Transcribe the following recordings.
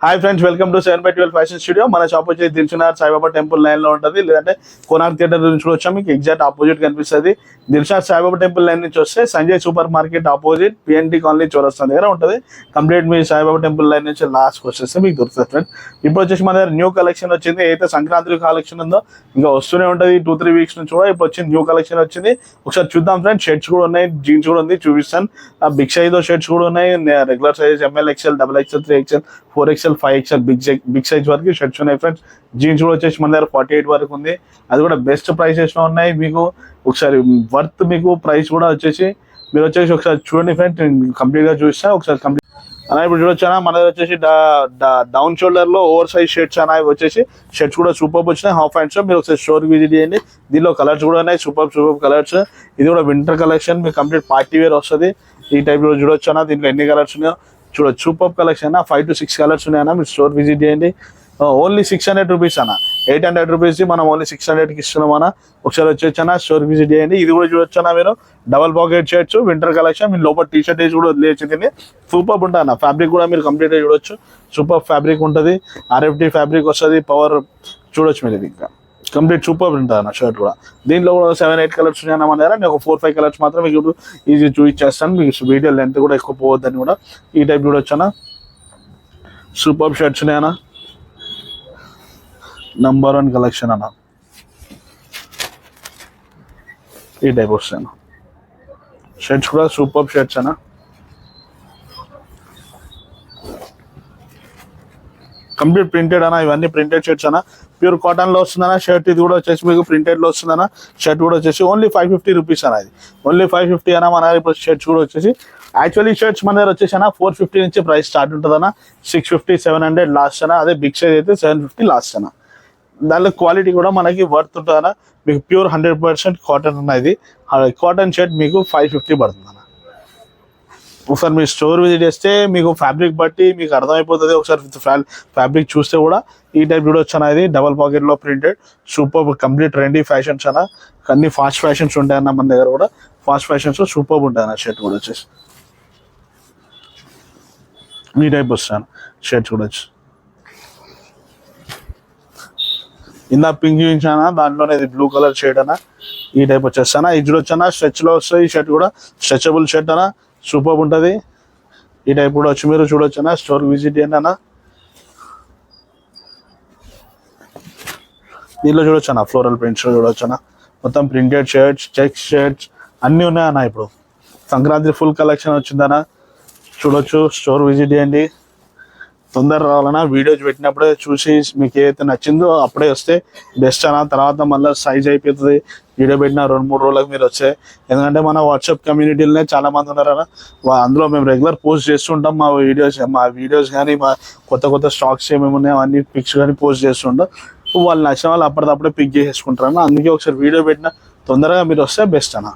Hi friends, welcome to 7/12 fashion studio. మన shop వచ్చేసి Dilshad Saibaba temple line లో ఉంటుంది, లేదంటే కోనార్క్ థియేటర్ నుంచి వచ్చాం. మీకు ఎగ్జాక్ట్ ఆపోజిట్ కనిపిస్తుంది. దిల్షాద్ సాయిబాబా టెంపుల్ లైన్ నుంచి వస్తే Sanjay super market opposite P&T colony చౌరస్తా దగ్గర ఉంటుంది. కంప్లీట్ మీ సాయిబాబా టెంపుల్ లైన్ నుంచి లాస్ట్ వచ్చేస్తే మీకు దొరుకుతుంది ఫ్రెండ్స్. ఇప్పుడు వచ్చేసి మన దగ్గర న్యూ కలెక్షన్ వచ్చింది. అయితే సంక్రాంతి కలెక్షన్ ఉందో ఇంకా వస్తూనే ఉంటుంది 2-3 వీక్స్ నుంచి కూడా. ఇప్పుడు వచ్చింది న్యూ కలెక్షన్ వచ్చింది, ఒకసారి చూద్దాం ఫ్రెండ్స్. షర్ట్స్ కూడా ఉన్నాయి, జీన్స్ కూడా ఉంది, చూపిస్తాను. బిగ్ సైజ్ షర్ట్స్ కూడా ఉన్నాయి, regular size ML XL XXL 3XL 4XL 5XL big size వరకు షర్ట్స్ ఉన్నాయి ఫ్రెండ్స్. జీన్స్ కూడా వచ్చేసి మన దగ్గర 48 వరకు ఉంది. అది కూడా బెస్ట్ ప్రైసెస్ లో ఉన్నాయి. మీకు ఒకసారి వర్త్ మీకు ప్రైస్ కూడా వచ్చేసి మీరు వచ్చేసి ఒకసారి చూడండి ఫ్రెండ్స్. కంప్లీట్ గా చూపిస్తాను ఒకసారి కంప్లీట్ అలా. ఇప్పుడు చూడొచ్చానా మన దగ్గర వచ్చేసి డౌన్ షోల్డర్ లో ఓవర్ సైజ్ షర్ట్స్ అనేవి వచ్చేసి షర్ట్స్ కూడా సూపర్ వచ్చినాయి. హాఫ్ హ్యాండ్స్ మీరు ఒకసారి స్టోర్ విజిట్ చేయండి. దీనిలో కలర్స్ కూడా ఉన్నాయి, సూపర్ కలర్స్. ఇది కూడా వింటర్ కలెక్షన్, మీకు కంప్లీట్ పార్టీ వేర్ వస్తుంది. ఈ టైప్ లో చూడొచ్చానా, దీంట్లో ఎన్ని కలర్స్ ఉన్నాయో చూడొచ్చు. సూపర్ కలెక్షన్ 5 to 6 కలర్స్ ఉన్నాయన్నా. మీరు స్టోర్ విజిట్ చేయండి. ఓన్లీ 600 రూపీస్ అన్న. 800 రూపీస్ మనం ఓన్లీ 600కి ఇస్తున్నాం అన్న. ఒకసారి వచ్చేచ్చా స్టోర్ విజిట్ చేయండి. ఇది కూడా చూడొచ్చా మీరు, double pocket shirts winter collection. మీరు లోపల టీ షర్ట్ వేసి కూడా వదిలేసి తిని సూపర్ ఉంటుంది అన్న. ఫ్యాబ్రిక్ కూడా మీరు కంప్లీట్ గా చూడొచ్చు, సూపర్ ఫ్యాబ్రిక్ ఉంటుంది. RFD ఫ్యాబ్రిక్ వస్తుంది, పవర్ చూడొచ్చు మీరు. ఇది ఇంకా కంప్లీట్ సూపర్ ఉంటుంది అన్న షర్ట్ కూడా. దీంట్లో కూడా 7-8 కలర్స్ ఉన్నాయన్న మన దగ్గర. నేను ఒక 4-5 కలర్స్ మాత్రం మీకు ఈజీ చూపించేస్తాను. మీకు వీడియో లెంత్ కూడా ఎక్కువ పోవద్దని కూడా. ఈ టైప్ చూడొచ్చా, సూపర్ షర్ట్స్ ఉన్నాయన్నా. నంబర్ 1 కలెక్షన్ అన్న. ఈ టైప్ వస్తాను షర్ట్స్ కూడా సూపర్ షర్ట్స్ అన్న. కంప్లీట్ ప్రింటెడ్ అన్న. ఇవన్నీ ప్రింటెడ్ షర్ట్స్ అన్న. ప్యూర్ కాటన్ లో వస్తుందన్న షర్ట్. ఇది కూడా వచ్చేసి మీకు ప్రింటెడ్ లో వస్తుందన్న. షర్ట్ కూడా వచ్చేసి ఓన్లీ 550 రూపీస్ అన్న. ఇది ఓన్లీ 550 అన్న. మన ఇప్పుడు షర్ట్స్ కూడా వచ్చేసి యాక్చువల్లీ షర్ట్స్ మన దగ్గర వచ్చేసి అన్న 450 నుంచి ప్రైస్ స్టార్ట్ ఉంటుంది అన్న. 650, 700 లాస్ట్ అన్న. అదే బిగ్ సైజ్ అయితే 750 లాస్ట్ అన్న. దానిలో క్వాలిటీ కూడా మనకి వర్త్ ఉంటుంది అన్న. మీకు ప్యూర్ 100% కాటన్ అన్న. ఇది కాటన్ షర్ట్ మీకు 550 పడుతుంది అన్న. ఒకసారి మీరు స్టోర్ విజిట్ చేస్తే మీకు ఫ్యాబ్రిక్ బట్టి మీకు అర్థమైపోతుంది. ఒకసారి ఫ్యాబ్రిక్ చూస్తే కూడా ఈ టైప్ చూడొచ్చు అన్న. ఇది డబల్ పాకెట్ లో printed super complete trendy fashions అన్న. అన్ని ఫాస్ట్ ఫ్యాషన్స్ ఉంటాయి అన్న మన దగ్గర కూడా. ఫాస్ట్ ఫ్యాషన్స్ సూపర్ ఉంటాయి అన్న. షర్ట్ కూడా వచ్చేసి ఈ టైప్ వస్తాను షర్ట్స్ కూడా వచ్చి. ఇందా పింక్ చూపించానా, దాంట్లోనే ఇది బ్లూ కలర్ షర్ట్ అన్న. ఈ టైప్ వచ్చేస్తానా. ఇది చూడొచ్చా స్ట్రెచ్ లో వస్తుంది. ఈ షర్ట్ కూడా స్ట్రెచబుల్ షర్ట్ అన్న, సూపర్ ఉంటుంది. ఈ టైప్ కూడా వచ్చి మీరు చూడొచ్చా. స్టోర్ విజిట్ చేయండి అన్న. దీనిలో చూడొచ్చా ఫ్లోరల్ ప్రింట్స్ చూడొచ్చా. మొత్తం ప్రింటెడ్ షర్ట్స్, చెక్ షర్ట్స్ అన్నీ ఉన్నాయన్న. ఇప్పుడు సంక్రాంతి ఫుల్ కలెక్షన్ వచ్చిందన్న. చూడొచ్చు, స్టోర్ విజిట్ చేయండి. తొందర రావాలన్నా వీడియోస్ పెట్టినప్పుడే చూసి మీకు ఏదైతే నచ్చిందో అప్పుడే వస్తే బెస్ట్ అన్న. తర్వాత మళ్ళీ సైజ్ అయిపోతుంది. వీడియో పెట్టిన 2-3 రోజులకు మీరు వచ్చాయి. ఎందుకంటే మన వాట్సాప్ కమ్యూనిటీలోనే చాలా మంది ఉన్నారన్న. అందులో మేము రెగ్యులర్ పోస్ట్ చేస్తుంటాం మా వీడియోస్ కానీ మా కొత్త స్టాక్స్ ఏమేమి ఉన్నాయో అన్ని పిక్స్ కానీ పోస్ట్ చేస్తుంటాం. వాళ్ళు నచ్చిన వాళ్ళు అప్పటికప్పుడే పిక్ చేసేసుకుంటారన్న. అందుకే ఒకసారి వీడియో పెట్టిన తొందరగా మీరు వస్తే బెస్ట్ అన్న.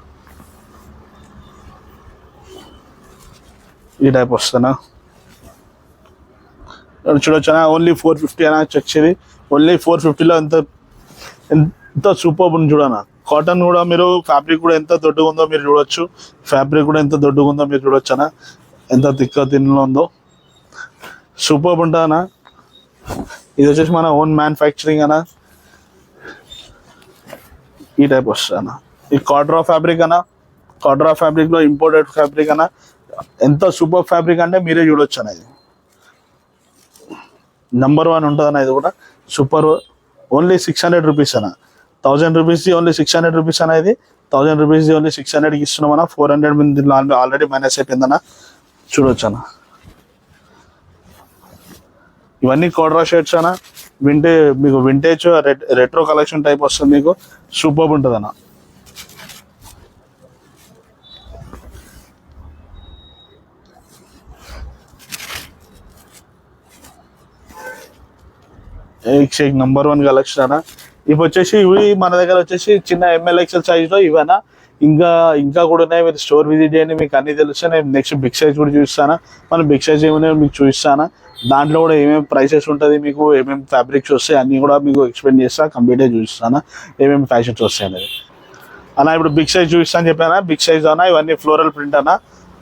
ఈ టైప్ వస్తానా చూడొచ్చా. ఓన్లీ 450 అన్న. చెక్ చేది ఓన్లీ 450లో ఎంత సూపర్ ఉంది చూడనా. కాటన్ కూడా మీరు ఫ్యాబ్రిక్ కూడా ఎంత దొడ్డుగా ఉందో మీరు చూడొచ్చు. ఫ్యాబ్రిక్ కూడా ఎంత దొడ్డుగా ఉందో మీరు చూడొచ్చు అన్న. ఎంత తిక్క తిన్లో ఉందో సూపర్ ఉంటుంది అన్న. ఇది వచ్చేసి మన ఓన్ మ్యానుఫ్యాక్చరింగ్ అన్న. ఈ టైప్ వస్తుంది అన్న. ఈ కాడ్రా ఫ్యాబ్రిక్ అన్న. కాడ్రా ఫ్యాబ్రిక్ లో ఇంపోర్టెడ్ ఫ్యాబ్రిక్ అన్న. ఎంత సూపర్ ఫ్యాబ్రిక్ అంటే మీరే చూడొచ్చు అన్న. ఇది నంబర్ 1 ఉంటుంది అన్న. ఇది కూడా సూపర్. ఓన్లీ 600 రూపీస్ అన్న. 1000 రూపీస్ ఓన్లీ 600 రూపీస్ అన్న. ఇది 1000 రూపీస్ ఓన్లీ 600కి ఇస్తున్నాం అన్న. 400 మంది ఆల్రెడీ మైనస్ అయిపోయిందన్న. చూడొచ్చు అన్న. ఇవన్నీ కోడ్రా షర్ట్స్ అన్న. మీకు వింటేజ్ రెట్రో కలెక్షన్ టైప్ వస్తుంది. మీకు సూపర్ ఉంటుంది అన్న. షేక్ నంబర్ 1 కలెక్షన్ అన్న. ఇవి వచ్చేసి ఇవి మన దగ్గర వచ్చేసి చిన్న ML XL సైజ్ లో ఇవన్నా. ఇంకా కూడా ఉన్నాయి. మీరు స్టోర్ విజిట్ చేయండి, మీకు అన్ని తెలుస్తాయి. నేను నెక్స్ట్ బిగ్ సైజ్ కూడా చూపిస్తాను. మనం బిగ్ సైజ్ ఏమైనా మీకు చూపిస్తాను. దాంట్లో కూడా ఏమేమి ప్రైసెస్ ఉంటుంది, మీకు ఏమేమి ఫ్యాబ్రిక్స్ వస్తాయి అన్నీ కూడా మీకు ఎక్స్ప్లెయిన్ చేస్తా. కంప్లీట్గా చూపిస్తాను ఏమేమి ఫ్యాషన్స్ వస్తాయి అనేది అన్న. ఇప్పుడు బిగ్ సైజ్ చూపిస్తాను చెప్పానా. బిగ్ సైజ్ అన్న. ఇవన్నీ ఫ్లోరల్ ప్రింట్ అన్న.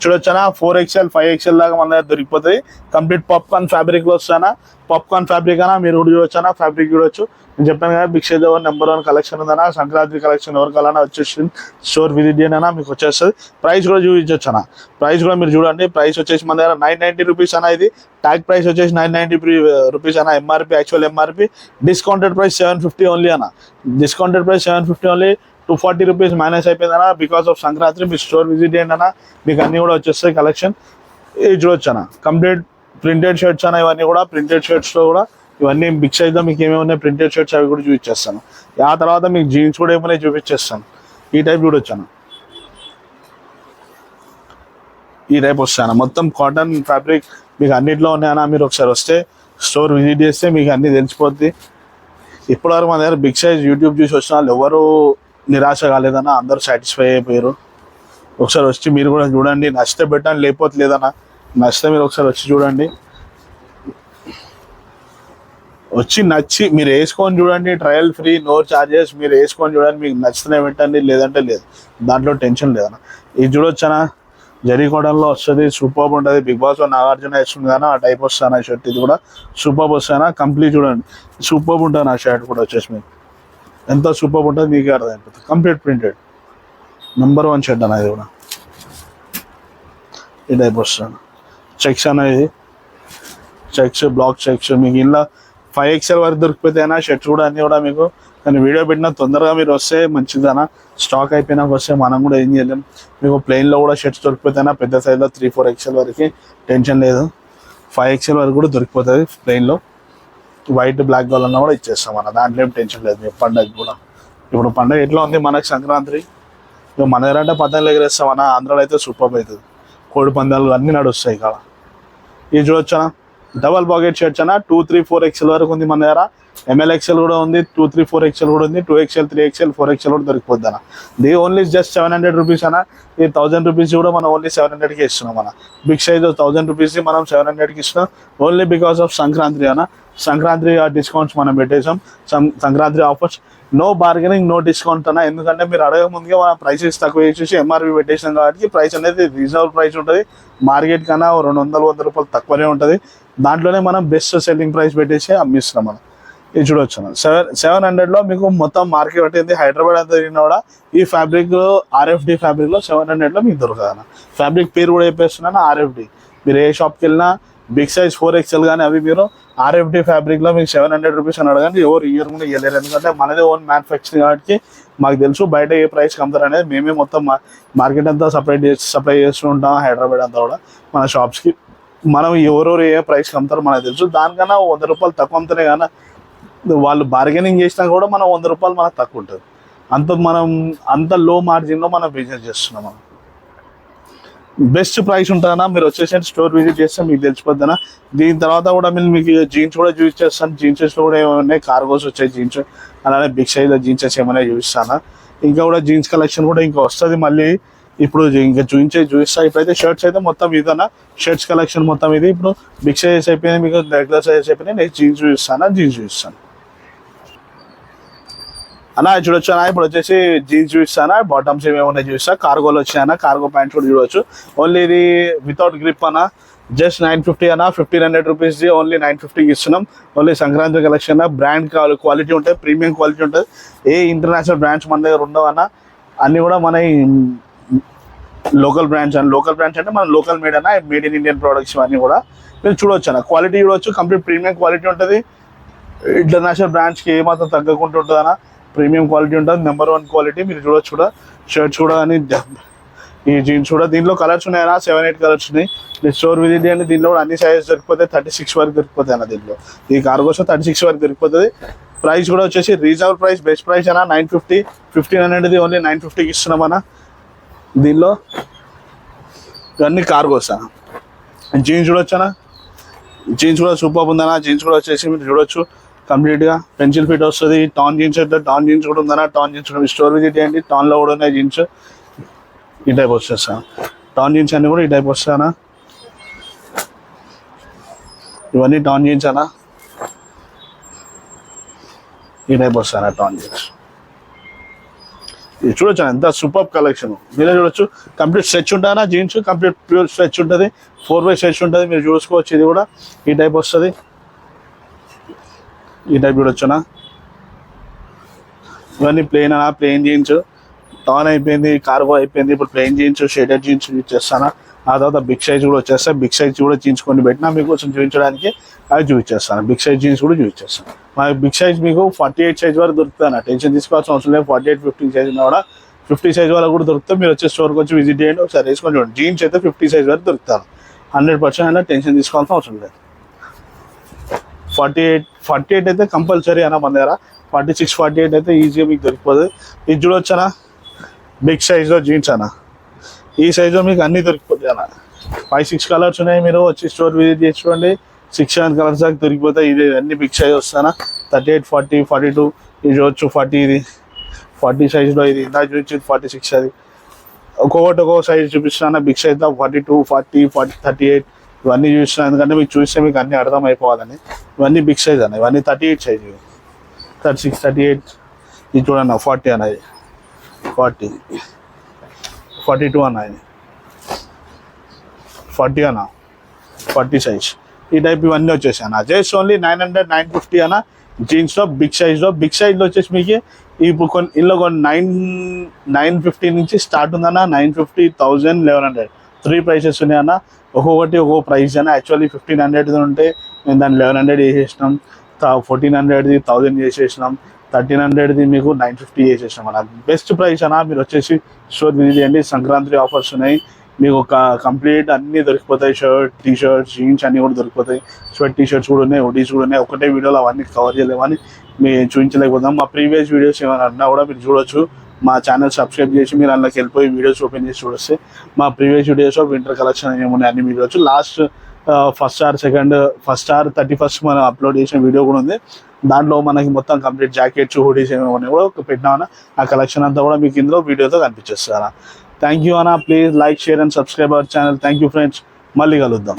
చూడొచ్చానా 4XL 5XL దాకా మన దగ్గర దొరికిపోతుంది. కంప్లీట్ పాప్కార్న్ ఫ్యాబ్రిక్ లో వస్తానా, పాప్కార్న్ ఫ్యాబ్రిక్ అనా మీరు కూడా చూడొచ్చానా, ఫ్యాబ్రిక్ చూడొచ్చు. నేను చెప్పాను కదా బిగ్ సైజ్ నెంబర్ 1 కలెక్షన్ ఉందన్నా. సంక్రాంతి కలెక్షన్ ఎవరికైనా వచ్చేసి స్టోర్ విజిట్ చేయనా మీకు వచ్చేస్తుంది. ప్రైస్ కూడా చూపించొచ్చనా, ప్రైస్ కూడా మీరు చూడండి. ప్రైస్ వచ్చేసి మన దగ్గర 990 రూపీస్ అన్న. ఇది ట్యాగ్ ప్రైస్ వచ్చేసి 990 రూపీస్ అన్న. MRP actual MRP, discounted price 750 only అన్న. Discounted price 750 only. 240 rupees minus అయిపోయిందన్న బికాస్ ఆఫ్ సంక్రాంతి. మీరు స్టోర్ విజిట్ చేయండి అన్న, మీకు అన్ని కూడా వచ్చేస్తాయి కలెక్షన్. ఇది చూడొచ్చు అన్న, కంప్లీట్ ప్రింటెడ్ షర్ట్స్ అన్న. ఇవన్నీ కూడా ప్రింటెడ్ షర్ట్స్లో కూడా ఇవన్నీ బిగ్ సైజ్లో మీకు ఏమేమి ఉన్నాయి ప్రింటెడ్ షర్ట్స్ అవి కూడా చూపించేస్తాను. ఆ తర్వాత మీకు జీన్స్ కూడా ఏమైనా చూపించేస్తాను. ఈ టైప్ చూడొచ్చు అన్న, ఈ టైప్ వస్తాను. మొత్తం కాటన్ ఫ్యాబ్రిక్ మీకు అన్నిట్లో ఉన్నాయన్న. మీరు ఒకసారి వస్తే స్టోర్ విజిట్ చేస్తే మీకు అన్నీ తెలిసిపోద్ది. ఇప్పటివరకు మన దగ్గర బిగ్ సైజ్ యూట్యూబ్ చూసి వచ్చిన వాళ్ళు ఎవరు నిరాశ కాలేదన్న, అందరూ సాటిస్ఫై అయిపోయారు. ఒకసారి వచ్చి మీరు కూడా చూడండి, నచ్చితే పెట్టండి, లేకపోతే లేదన్న. నచ్చితే మీరు ఒకసారి వచ్చి చూడండి, వచ్చి నచ్చి మీరు వేసుకొని చూడండి. Trial free, no charges. మీరు వేసుకొని చూడండి, మీకు నచ్చితేనే పెట్టండి, లేదంటే లేదు. దాంట్లో టెన్షన్ లేదన్న. ఇది చూడొచ్చనా, జరీకోటంలో వస్తుంది, సూపర్ ఉంటుంది. బిగ్ బాస్ నాగార్జున వేస్తుంది కానీ ఆ టైప్ వస్తాను ఆ షర్ట్. ఇది కూడా సూపర్ వస్తానా, కంప్లీట్ చూడండి సూపర్ ఉంటుంది. ఆ షర్ట్ కూడా వచ్చేసి మీకు ఎంత సూపర్ ఉంటుంది మీకే అర్థమైపోతుంది. కంప్లీట్ ప్రింటెడ్ నెంబర్ 1 షర్ట్ అన్న. ఇది కూడా ఈ టైప్ వస్తాను. చెక్స్ అనేది చెక్స్, బ్లాక్ చెక్స్ మీకు ఇలా 5XL వరకు దొరికిపోతాయి అన్న. షర్ట్స్ కూడా అన్నీ కూడా మీకు, కానీ వీడియో పెట్టినా తొందరగా మీరు వస్తే మంచిదన్న. స్టాక్ అయిపోయినాక వస్తే మనం కూడా ఏం చేయలేం. మీకు ప్లెయిన్లో కూడా షర్ట్స్ దొరికిపోతాయినా పెద్ద సైజ్లో 3-4XL వరకు, టెన్షన్ లేదు. 5XL వరకు కూడా దొరికిపోతుంది ప్లెయిన్లో. వైట్ బ్లాక్ కావాలన్నా కూడా ఇచ్చేస్తాం అన్న, దాంట్లో ఏం టెన్షన్ లేదు. మీ పండగ కూడా ఇప్పుడు పండగ ఎట్లా ఉంది మనకు సంక్రాంతి. ఇక మన దగ్గర అంటే పతంగులు ఎగరేస్తాం అన్న. ఆంధ్రాలో అయితే సూపర్ అవుతుంది, కోడి పందాలు అన్నీ నడుస్తాయి ఇక్కడ. ఇది చూడొచ్చా, డబల్ పాకెట్ షర్ట్స్ అన్న. 2-3-4XL వరకు ఉంది మన దగ్గర. MLXL కూడా ఉంది, 2-3-4XL కూడా ఉంది. 2XL 3XL 4XL కూడా దొరికిపోద్ది అన్న. ఇది ఓన్లీ జస్ట్ 700 రూపీస్ అన్న. ఈ 1000 రూపీస్ కూడా మనం ఓన్లీ 700కి ఇస్తున్నాం అన్న. బిగ్ సైజ్ 1000 రూపీస్ మనం 700కి ఇస్తున్నాం ఓన్లీ బికాస్ ఆఫ్ సంక్రాంతి అన్న. సంక్రాంతి డిస్కౌంట్స్ మనం పెట్టేసాం, Sankranti offers. No bargaining, no discount అన్న. ఎందుకంటే మీరు అడగ ముందుగా మనం ప్రైసెస్ తక్కువ చేసేసి ఎంఆర్పి పెట్టేసాం కాబట్టి ప్రైస్ అనేది రీజనబుల్ ప్రైస్ ఉంటుంది. మార్కెట్ కన్నా 200-100 రూపాయలు తక్కువనే ఉంటుంది. దాంట్లోనే మనం బెస్ట్ సెల్లింగ్ ప్రైస్ పెట్టేసి అమ్మిస్తున్నాం మనం. ఇది చూడవచ్చు 700లో మీకు మొత్తం మార్కెట్ పట్టింది. హైదరాబాద్ అంతా తిరిగినా కూడా ఈ ఫ్యాబ్రిక్ RFD ఫ్యాబ్రిక్లో 700లో మీకు దొరకదు అన్న. ఫ్యాబ్రిక్ పేరు కూడా చెప్పేస్తున్నాను, RFD. మీరు ఏ షాప్కి వెళ్ళినా బిగ్ సైజ్ 4XL కానీ అవి మీరు RFD ఫ్యాబ్రిక్లో మీకు 700 రూపీస్ అని అడగండి, ఎవరు ఇయర్ కూడా ఇవ్వలేరు. ఎందుకంటే మనదే ఓన్ మ్యానుఫ్యాక్చరింగ్ కాబట్టి మాకు తెలుసు బయట ఏ ప్రైస్కి అమ్ముతారు అనేది. మేమే మొత్తం మార్కెట్ అంతా సప్లై చేస్తూ ఉంటాం, హైదరాబాద్ అంతా కూడా మన షాప్స్కి. మనం ఎవరెవరు ఏ ప్రైస్కి అమ్ముతారో మనకు తెలుసు. దానికన్నా 100 రూపాయలు తక్కువ అమ్ముతానే కానీ వాళ్ళు బార్గెనింగ్ చేసినా కూడా మనం 100 రూపాయలు మనకు తక్కువ ఉంటుంది. అంత లో మార్జిన్లో మనం బిజినెస్ చేస్తున్నాం. మనం బెస్ట్ ప్రైస్ ఉంటుందన్నా. మీరు వచ్చేసి స్టోర్ విజిట్ చేస్తే మీకు తెలిసిపోద్దన్నా. దీని తర్వాత కూడా మీకు జీన్స్ కూడా చూపించేస్తాను. జీన్సెస్లో కూడా ఏమైనా కార్గోస్ వచ్చాయి జీన్స్, అలానే బిగ్ సైజ్ జీన్సెస్ ఏమైనా చూపిస్తాను. ఇంకా కూడా జీన్స్ కలెక్షన్ కూడా ఇంకా వస్తుంది మళ్ళీ. ఇప్పుడు ఇంకా చూపిస్తా. ఇప్పుడైతే షర్ట్స్ అయితే మొత్తం ఇదన్నా, షర్ట్స్ కలెక్షన్ మొత్తం ఇది. ఇప్పుడు బిగ్ సైజెస్ అయిపోయినాయి, మీకు రెగ్యులర్ సైజెస్ అయిపోయినాయి. నెక్స్ట్ జీన్స్ చూపిస్తాను అన్న. చూడొచ్చు అన్న, ఇప్పుడు వచ్చేసి జీన్స్ చూపిస్తానా. బాటమ్స్ ఏమేమి చూపిస్తా. కార్గోలు వచ్చాయన్న, కార్గో ప్యాంట్స్ కూడా చూడవచ్చు. ఓన్లీ ఇది వితౌట్ గ్రిప్ అన్న, జస్ట్ 950 అన్న. 1500 రూపీస్ది ఓన్లీ 950కి ఇస్తున్నాం. Only Sankranti collection. Brand quality ఉంటుంది, ప్రీమియం క్వాలిటీ ఉంటుంది. ఏ ఇంటర్నేషనల్ బ్రాండ్స్ మన దగ్గర ఉండవు అన్న. అన్నీ కూడా మన లోకల్ బ్రాండ్స్ అన్న. లోకల్ బ్రాండ్స్ అంటే మన లోకల్ మేడ్ అన్న, మేడ్ ఇన్ ఇండియన్ ప్రోడక్ట్స్ అన్నీ కూడా మీరు చూడవచ్చు అన్న. క్వాలిటీ చూడవచ్చు, కంప్లీట్ ప్రీమియం క్వాలిటీ ఉంటుంది. ఇంటర్నేషనల్ బ్రాండ్స్కి ఏమాత్రం తగ్గకుండా ఉంటుంది అన్న. ప్రీమియం క్వాలిటీ ఉంటుంది, నెంబర్ 1 క్వాలిటీ. మీరు చూడొచ్చు కూడా షర్ట్స్ కూడా అని, ఈ జీన్స్ కూడా. దీంట్లో కలర్స్ ఉన్నాయన్నా, 7-8 కలర్స్ ఉన్నాయి. మీరు స్టోర్ విజిట్ చేయండి. దీంట్లో కూడా అన్ని సైజెస్ దొరికిపోతాయి. 36 వరకు దొరికిపోతాయి అన్న. దీంట్లో ఈ కార్గోస్ 36 వరకు దొరికిపోతుంది. ప్రైస్ కూడా వచ్చేసి రీజనబుల్ ప్రైస్, బెస్ట్ ప్రైస్ అన్న. 950, 1500 ఓన్లీ 950కి ఇస్తున్నాం అన్న. దీనిలో ఇవన్నీ కార్గోస్ అన్న. జీన్స్ చూడొచ్చు అన్న, జీన్స్ కూడా సూపర్ ఉందన్న. జీన్స్ కూడా వచ్చేసి మీరు చూడొచ్చు కంప్లీట్గా పెన్సిల్ ఫిట్ వస్తుంది. టాన్ జీన్స్ అయితే టాన్ జీన్స్ కూడా ఉందన్న. టాన్ జీన్స్ కూడా స్టోర్ విజిట్ చేయండి. టాన్లో కూడా ఉన్నాయి జీన్స్. ఈ టైప్ వస్తాయి టాన్ జీన్స్ అన్నీ కూడా ఈ టైప్ వస్తాయన్న. ఇవన్నీ టాన్ జీన్స్ అన్న, ఈ టైప్ వస్తాయన్న టాన్ జీన్స్. ఇది చూడొచ్చు ఎంత సూపర్ కలెక్షన్. మీరే చూడొచ్చు, కంప్లీట్ స్ట్రెచ్ ఉంటుందా జీన్స్, కంప్లీట్ ప్యూర్ స్ట్రెచ్ ఉంటుంది, 4x స్ట్రెచ్ ఉంటుంది. మీరు చూసుకోవచ్చు, ఇది కూడా ఈ టైప్ వస్తుంది. ఈ టైప్ చూడొచ్చునా. ఇవన్నీ ప్లెయిన్ అనా, ప్లెయిన్ జీన్స్ టాన్ అయిపోయింది, కార్గో అయిపోయింది. ఇప్పుడు plain jeans, shaded jeans use చేస్తాను. ఆ తర్వాత బిగ్ సైజ్ కూడా వచ్చేస్తాయి. బిగ్ సైజ్ కూడా జీన్స్ కొన్ని పెట్టినా మీకోసం చూపించడానికి అవి చూపించేస్తాను. బిగ్ సైజ్ జీన్స్ కూడా చూపించేస్తాను. మాకు బిగ్ సైజ్ మీకు 48 సైజ్ వరకు దొరుకుతుంది. టెన్షన్ తీసుకోవాల్సిన అవసరం లేదు. 48, 50 సైజ్ ఉన్నా కూడా 50 సైజ్ వరకు కూడా దొరుకుతుంది. మీరు వచ్చే స్టోర్కి వచ్చి విజిట్ చేయండి, ఒకసారి వేసుకొని చూడండి. జీన్స్ అయితే 50 సైజ్ వరకు దొరుకుతారు. 100% అయినా టెన్షన్ తీసుకోవాల్సిన అవసరం లేదు. 48 అయితే కంపల్సరీ అన్న మన దగ్గర. 46, 48 అయితే ఈజీగా మీకు దొరికిపోతుంది. ఇది చూడొచ్చనా, బిగ్ సైజ్లో జీన్స్ అన్న. ఈ సైజులో మీకు అన్నీ దొరికిపోతాయి అన్న. 5-6 కలర్స్ ఉన్నాయి. మీరు వచ్చి స్టోర్ విజిట్ చేసుకోండి. 6-7 కలర్స్ దాకా దొరికిపోతాయి. ఇది అన్ని బిగ్ సైజ్ వస్తానా. 38, 40, 42 ఇది చూడొచ్చు. 40 ఇది 40 సైజులో, ఇది ఇందాక చూపించింది 46 అది. ఒక్కొక్క సైజ్ చూపిస్తున్నా. బిగ్ సైజ్ 42, 40, 38 ఇవన్నీ చూపిస్తున్నాను. ఎందుకంటే మీకు చూస్తే మీకు అన్నీ అర్థం అయిపోవాలని. ఇవన్నీ బిగ్ సైజ్ అన్న. ఇవన్నీ 38 సైజు, 36, 38 ఇది చూడన్న. 40 అన్నది, 40, 42 అన్న, ఇది 40 అన్న, 40 సైజ్. ఈ టైప్ ఇవన్నీ వచ్చేసి అన్న. జస్ట్ ఓన్లీ 900, 950 అన్న జీన్స్లో బిగ్ సైజ్లో. బిగ్ సైజ్లో వచ్చేసి మీకు ఇప్పుడు కొన్ని ఇందులో కొన్ని 950 నుంచి స్టార్ట్ ఉందన్న. 950, 1000, 1100 3 ప్రైసెస్ ఉన్నాయి అన్న. ఒక్కొక్కటి ఒక్కొక్క ప్రైస్ అన్న. యాక్చువల్లీ 1500 ఉంటే మేము దాన్ని 1100 చేసేసినాం. 1400ది 1000 చేసేసినాం. 1300ది మీకు 950 చేసేసినాం అన్న. బెస్ట్ ప్రైస్ అన్న. మీరు వచ్చేసి స్టోర్ విజిట్ చేయండి. సంక్రాంతి ఆఫర్స్ ఉన్నాయి. మీకు ఒక కంప్లీట్ అన్నీ దొరికిపోతాయి. షర్ట్, టీ షర్ట్స్, జీన్స్ అన్నీ కూడా దొరికిపోతాయి. స్వెట్ టీ షర్ట్స్ కూడా ఉన్నాయి, హుడీస్ కూడా ఉన్నాయి. ఒకటే వీడియోలో అవన్నీ కవర్ చేయలేమని మేము చూపించలేకపోతాం. మా ప్రీవియస్ వీడియోస్ ఏమైనా అన్నా కూడా మీరు చూడొచ్చు. మా ఛానల్ సబ్స్క్రైబ్ చేసి మీరు అందులోకి వెళ్ళిపోయి వీడియోస్ ఓపెన్ చేసి చూడొస్తే మా ప్రీవియస్ వీడియోస్ వింటర్ కలెక్షన్ ఏమున్నాయి అన్ని మీరు చూడొచ్చు. లాస్ట్ ఫస్ట్ ఆర్ 31st మనం అప్లోడ్ చేసిన వీడియో కూడా ఉంది. దాంట్లో మనకి మొత్తం కంప్లీట్ జాకెట్స్, హుడీస్ ఏమైనా ఉన్నాయి కూడా పెట్టినామన్నా. ఆ కలెక్షన్ అంతా కూడా మీకు ఇందులో వీడియోతో కనిపించేస్తారా. థ్యాంక్ యూ అన్న. Please like, share and subscribe our channel. Thank you friends. మళ్ళీ కలుద్దాం.